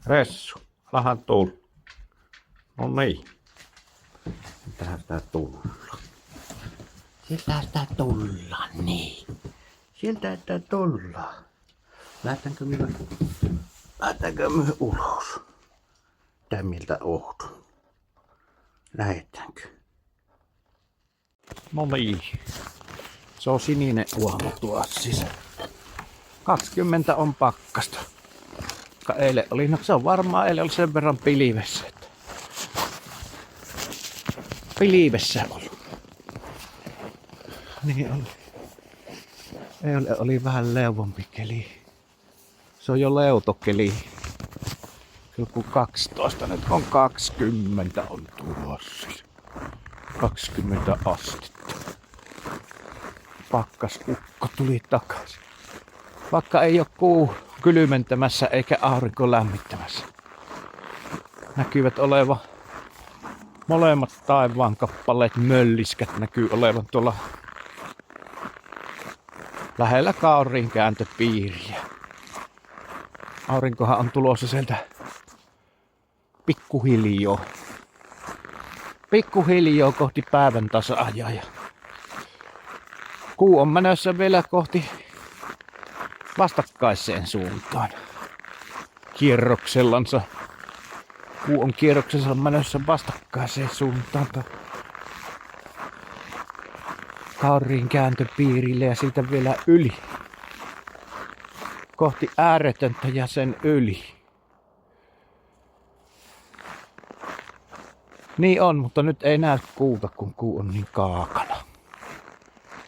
Ressu, alahan tulla. No niin. Sieltähän sitä tulla. Sieltähän sitä tulla, niin. Sieltä sitä tulla. Lähdetäänkö me ulos? Tää miltä ohdun. Lähdetäänkö? No niin. Se on sininen uomo tuossa sisään. 20 on pakkasta. Eilen oli, no se on varmaan eilen oli sen verran pilivessä. Että pilivessä oli. Niin oli. Eilen oli vähän leuvompi keli. Se on jo leutokeli. Kyllä kun 12, nyt on 20 on tulossa. 20 astetta. Pakkasukko tuli takaisin. Vaikka ei ole kuu kylmentämässä eikä aurinko lämmittämässä. Näkyvät olevan molemmat taivaan kappaleet mölliskät näkyy olevan tuolla lähellä kauriin kääntöpiiriä. Aurinkohan on tulossa sieltä pikkuhiljoo kohti päivän tasaajaa. Ja kuu on menossa vielä kohti vastakkaiseen suuntaan. Kierroksellansa. Kuu on kierroksensa menossa vastakkaiseen suuntaan. Kauriin kääntöpiirille ja siitä vielä yli. Kohti ääretöntä ja sen yli. Niin on, mutta nyt ei näy kuuta, kun kuu on niin kaakana.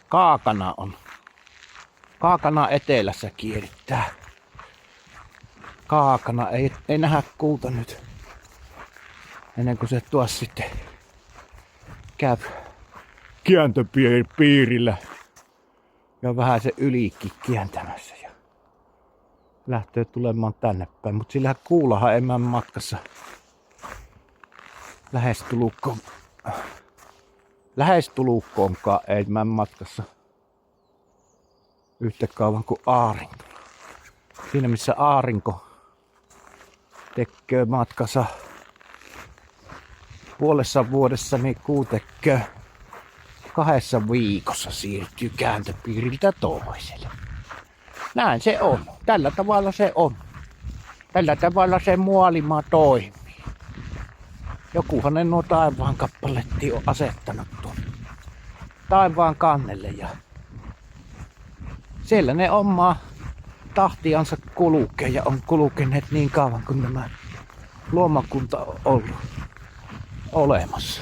Kaakana on. Kaakana etelässä kierittää. Kaakana ei nähdä kuuta nyt. Ennen kuin se tuossa sitten käy kääntöpiirillä. Ja vähän se ylikin kääntämässä. Ja lähtee tulemaan tänne päin. Mutta sillä kuullahan ei mene matkassa lähestulukkoonkaan ei mene matkassa yhtä kauan kuin aurinko. Siinä missä aurinko tekee matkansa puolessa vuodessa, niin kuu tekee 2 viikossa siirtyy kääntöpiiriltä toiselle. Näin se on. Tällä tavalla se on. Tällä tavalla se maailma toimii. Jokuhan ne nuo taivaan kappaletti on asettanut tuon taivaan kannelle ja siellä ne omaa tahtiansa kulkee ja on kulkeneet niin kauan kuin tämä luomakunta on ollut olemassa.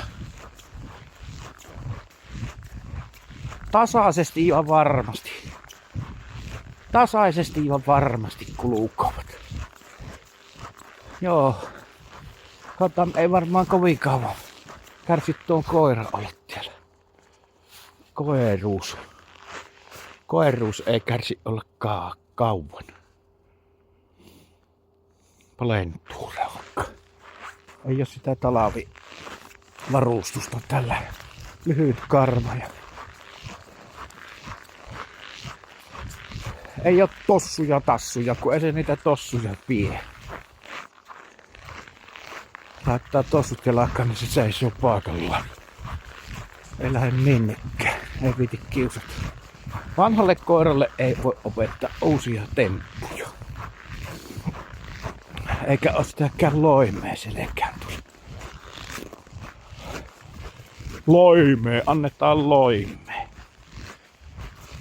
Tasaisesti ja varmasti kulkevat. Joo. Katsotaan, ei varmaan kovin kauan kärsi tuon koira olla siellä. Koiruus ei kärsi olla kauan. Plentuureukka. Ei ole sitä talvivarustusta tällä lyhyt karva. Ei ole tossuja tassuja, kun ei se niitä tossuja vie. Laittaa tossut jalkaan, niin se seisoo paikallaan. Ei lähde minnekään. Ei viiti kiusata. Vanhalle koiralle ei voi opettaa uusia temppuja. Eikä ole sitäkään loimea selkään tuossa. Loimea, annetaan loimea.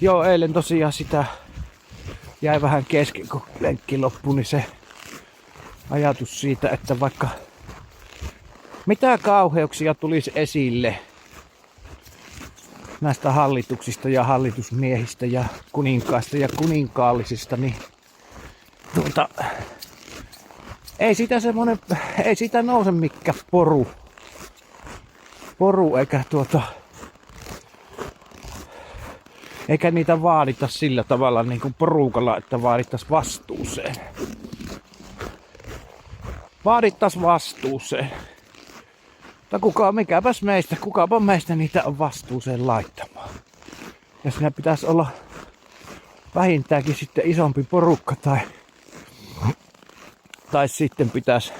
Joo, eilen tosiaan sitä jäi vähän kesken, kun lenkki loppui, niin se ajatus siitä, että vaikka mitä kauheuksia tulisi esille näistä hallituksista ja hallitusmiehistä ja kuninkaista ja kuninkaallisista, niin ei siitä nouse mikään poru eikä niitä vaadita sillä tavalla niin kuin porukalla, että vaadittaisiin vastuuseen. Mutta kukapa meistä niitä on vastuuseen laittamaan. Ja siinä pitäisi olla vähintäänkin sitten isompi porukka tai Tai sitten pitäisi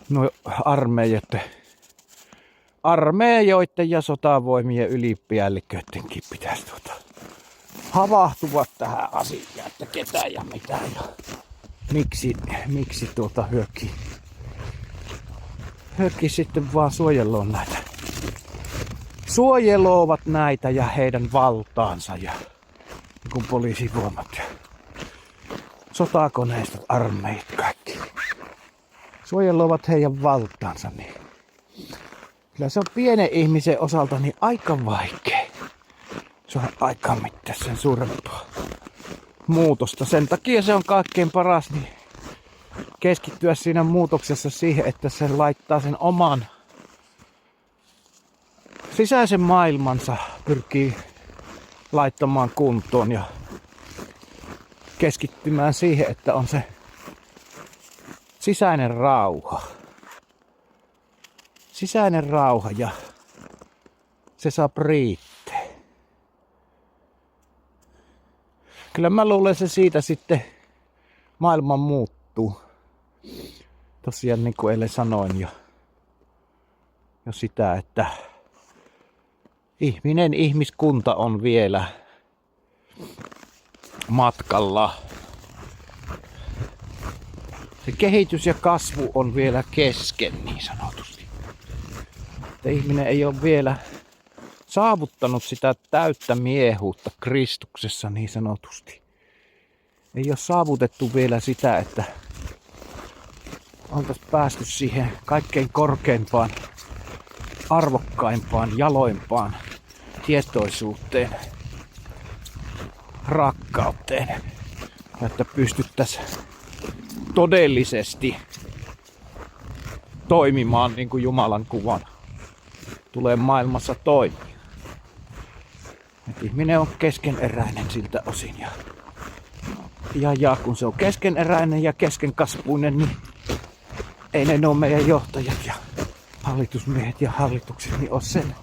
nuo armeijoiden ja sotavoimien ylipäälliköidenkin pitäisi havahtua tähän asiaan, että ketä ja mitä ja miksi hyökkii sitten vaan suojelovat näitä ja heidän valtaansa ja kun poliisivoimat ja sotakoneistot, armeijat kaikki suojelovat heidän valtaansa, niin kyllä se on pienen ihmisen osalta niin aika vaikea saada aikaan mitään sen suurempaa muutosta. Sen takia se on kaikkein paras niin keskittyä siinä muutoksessa siihen, että se laittaa sen oman sisäisen maailmansa, pyrkii laittamaan kuntoon ja keskittymään siihen, että on se sisäinen rauha. Sisäinen rauha ja se saa riittää. Kyllä mä luulen, se siitä sitten maailma muuttuu. Tosiaan niin kuin eilen sanoin jo sitä, että ihmiskunta on vielä matkalla. Se kehitys ja kasvu on vielä kesken niin sanotusti. Että ihminen ei ole vielä saavuttanut sitä täyttä miehuutta Kristuksessa niin sanotusti. Ei ole saavutettu vielä sitä, että oltaisiin päästy siihen kaikkein korkeimpaan, arvokkaimpaan, jaloimpaan tietoisuuteen, rakkauteen, että pystyttäisiin todellisesti toimimaan niin kuin Jumalan kuvan tulee maailmassa toimia. Et ihminen on keskeneräinen siltä osin ja kun se on keskeneräinen ja keskenkasvuinen, niin ei ne ole meidän johtajat ja hallitusmiehet ja hallitukset niin ole sen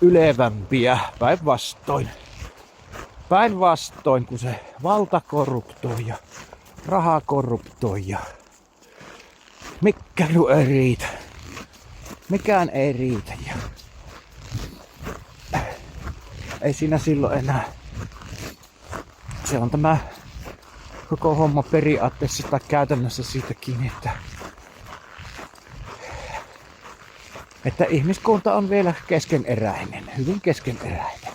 ylevämpiä päinvastoin. Päinvastoin, kun se valta korruptoi ja raha korruptoi ja mikään ei riitä. Mikään ei riitä ja ei siinä silloin enää. Se on tämä koko homma periaatteessa tai käytännössä siitä kiinni, että ihmiskunta on vielä keskeneräinen, hyvin keskeneräinen.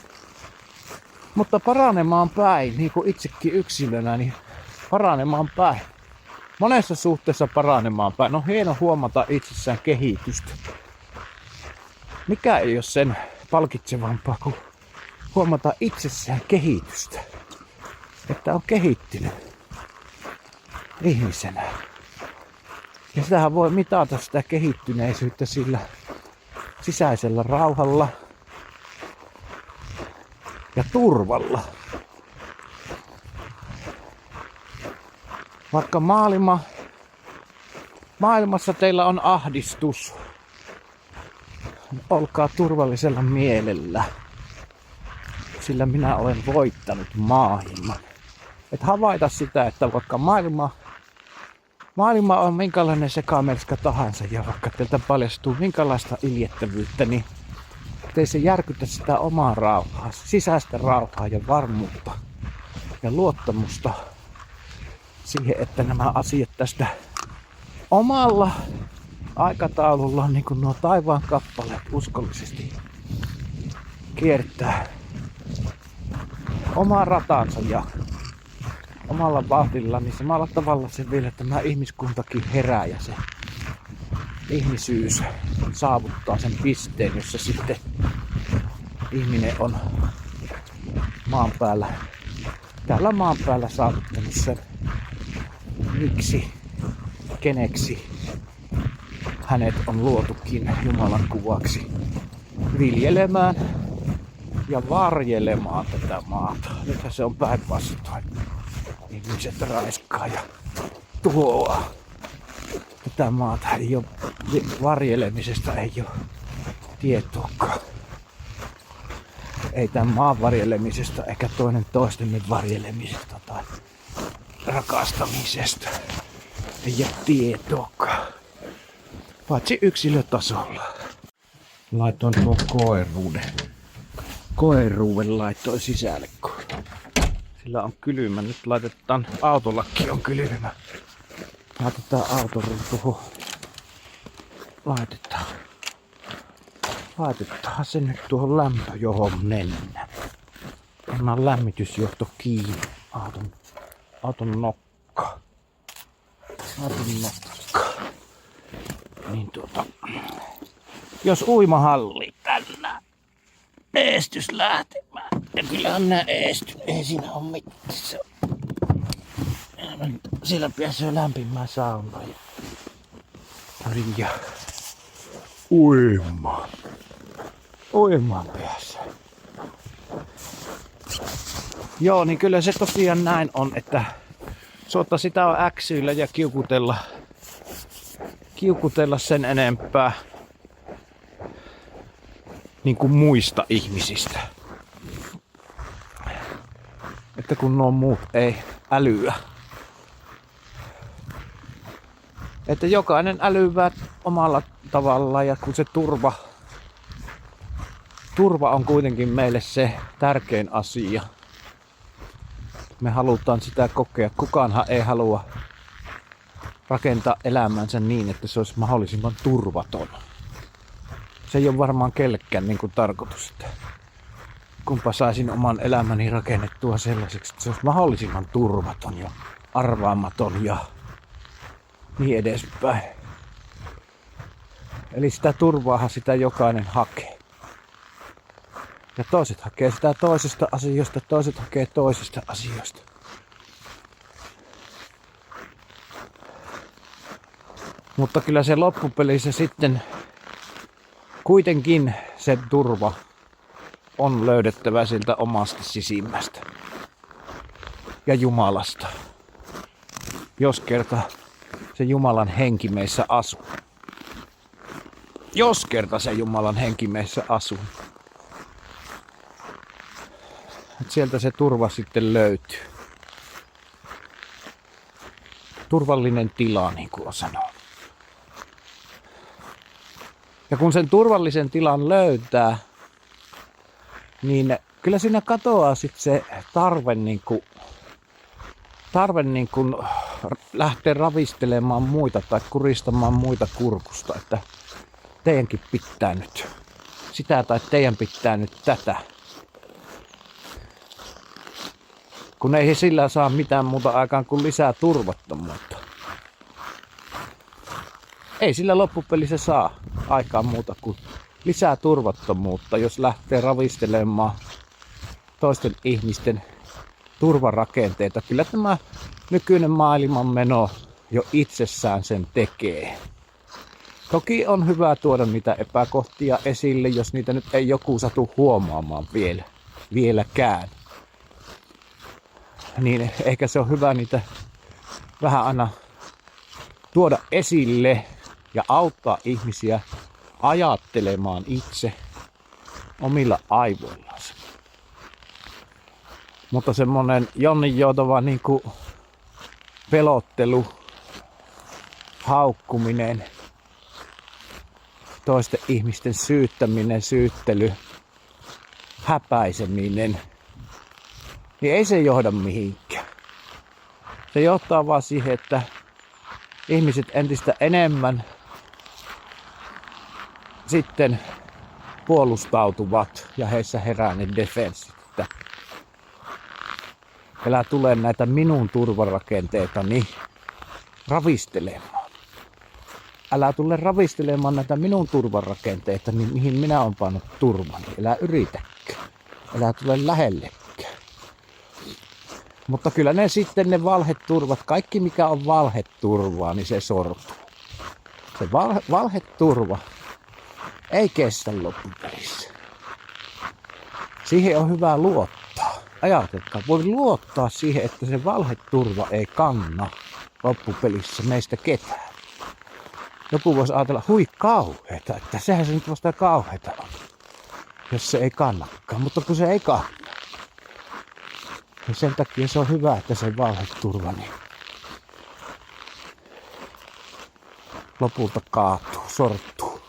Mutta paranemaan päin, niin kuin itsekin yksilönä, niin paranemaan päin. Monessa suhteessa paranemaan päin. On hieno huomata itsessään kehitystä. Mikä ei ole sen palkitsevampaa kuin huomata itsessään kehitystä. Että on kehittynyt ihmisenä. Ja sitähän voi mitata sitä kehittyneisyyttä sillä sisäisellä rauhalla ja turvalla. Vaikka maailmassa teillä on ahdistus, olkaa turvallisella mielellä, sillä minä olen voittanut maailman. Et havaita sitä, että vaikka maailma on minkälainen sekamelska tahansa ja vaikka teiltä paljastuu minkälaista iljettävyyttä, niin ei se järkytä sitä omaa rauhaa, sisäistä rauhaa ja varmuutta ja luottamusta siihen, että nämä asiat tästä omalla aikataululla, niin kuin nuo taivaan kappaleet uskollisesti kiertää omaa ratansa ja omalla vauhdilla, niin samalla tavalla se vielä tämä ihmiskuntakin herää ja se ihmisyys saavuttaa sen pisteen, jossa sitten ihminen on täällä maan päällä saavuttanut sen, miksi, keneksi hänet on luotukin Jumalan kuvaksi viljelemään ja varjelemaan tätä maata. Nythän se on päinvastoin. Ihmiset raiskaa ja tuhoaa tätä maata. Ei ole, varjelemisesta ei ole tietoakaan. Ei tämän maan varjelemisesta eikä toinen toistemme varjelemisesta tai rakastamisesta. Ei ole tietoakaan. Paitsi yksilötasolla. Laitoin tuon koeruuden laittoin sisälle, kun sillä on kylmä. Nyt laitetaan, autollakin on kylmä. Laitetaan autoruutu tuohon. Laitetaan se nyt tuohon lämpöjohon mennä. Pannaan lämmitysjohto kiinni. Auton nokka. Niin jos uimahalli tänään eestys lähtemään. Ja kyllähän nää eestyn. Ei siinä oo mitään. Siellä pääsee lämpimään saunaan. Ja uimaan päässä. Joo, niin kyllä se tosiaan näin on, että suotta sitä on äksyillä ja kiukutella sen enempää niin kuin muista ihmisistä. Että kun nuo muut ei älyä. Että jokainen älyvää omalla tavallaan ja kun se turva on kuitenkin meille se tärkein asia. Me halutaan sitä kokea. Kukaanhan ei halua rakentaa elämänsä niin, että se olisi mahdollisimman turvaton. Se ei ole varmaan kellekään niin kuin tarkoitus, että kumpa saisin oman elämäni rakennettua sellaiseksi, että se olisi mahdollisimman turvaton ja arvaamaton ja niin edespäin. Eli sitä turvaahan sitä jokainen hakee. Ja toiset hakee sitä toisesta asioista, toiset hakee toisesta asioista. Mutta kyllä se loppupelissä sitten kuitenkin se turva on löydettävä siltä omasta sisimmästä ja Jumalasta. Jos kerta se Jumalan henki meissä asuu. Jos kerta se Jumalan henki meissä asuu. Et sieltä se turva sitten löytyy. Turvallinen tila, niin kuin sanoo. Ja kun sen turvallisen tilan löytää, niin kyllä siinä katoaa sitten se tarve niin kuin lähteä ravistelemaan muita tai kuristamaan muita kurkusta, että teidänkin pitää nyt sitä tai teidän pitää nyt tätä. Kun ei sillä saa mitään muuta aikaan kuin lisää turvattomuutta. Ei sillä loppupelissä saa aikaan muuta kuin lisää turvattomuutta, jos lähtee ravistelemaan toisten ihmisten turvarakenteita. Kyllä tämä nykyinen maailmanmeno jo itsessään sen tekee. Toki on hyvä tuoda niitä epäkohtia esille, jos niitä nyt ei joku satu huomaamaan vieläkään. Niin ehkä se on hyvä niitä vähän aina tuoda esille ja auttaa ihmisiä ajattelemaan itse omilla aivoillansa. Mutta semmonen jonninjoutava niinku pelottelu, haukkuminen, toisten ihmisten syyttäminen, syyttely, häpäiseminen, niin ei se johda mihinkään. Se johtaa vaan siihen, että ihmiset entistä enemmän sitten puolustautuvat ja heissä herää ne defenssit. Älä tule näitä minun turvarakenteitani ravistelemaan. Älä tule ravistelemaan näitä minun turvarakenteitani, mihin minä olen pannut turvani. Älä yritäkään. Älä tule lähellekään. Mutta kyllä ne sitten ne valheturvat, kaikki mikä on valheturvaa, niin se sortuu. Se valheturva ei kestä loppupelissä. Siihen on hyvä luottaa. Ajatelkaa, voi luottaa siihen, että se valheturva ei kanna loppupelissä meistä ketään. Joku voisi ajatella, hui kauheeta, että sehän se nyt vasta kauheeta on, jos se ei kannakaan. Mutta kun se ei kanna, niin sen takia se on hyvä, että se valheturva, niin lopulta kaatuu, sortuu,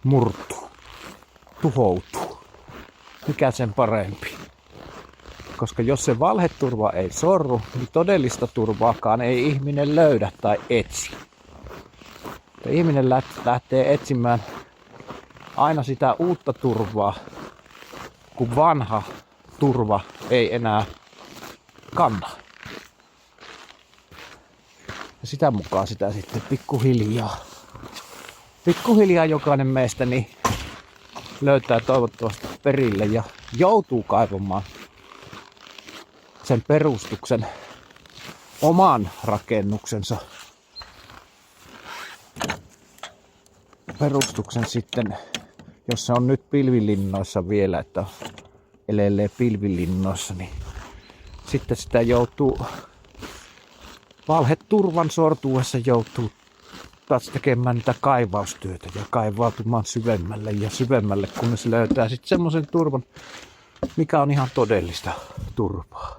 murtuu, tuhoutuu. Mikä sen parempi? Koska jos se valheturva ei sorru, niin todellista turvaakaan ei ihminen löydä tai etsi. Ja ihminen lähtee etsimään aina sitä uutta turvaa, kun vanha turva ei enää kanna. Ja sitä mukaan sitä sitten pikkuhiljaa jokainen meistä niin löytää toivottavasti perille ja joutuu kaivamaan sen perustuksen oman rakennuksensa perustuksen sitten, jos se on nyt pilvilinnoissa vielä, että elelee pilvilinnoissa, niin sitten sitä joutuu valheturvan sortuessa joutuu taas tekemään niitä kaivaustyötä ja kaivautumaan syvemmälle ja syvemmälle, kunnes löytää sitten semmoisen turvan, mikä on ihan todellista turvaa.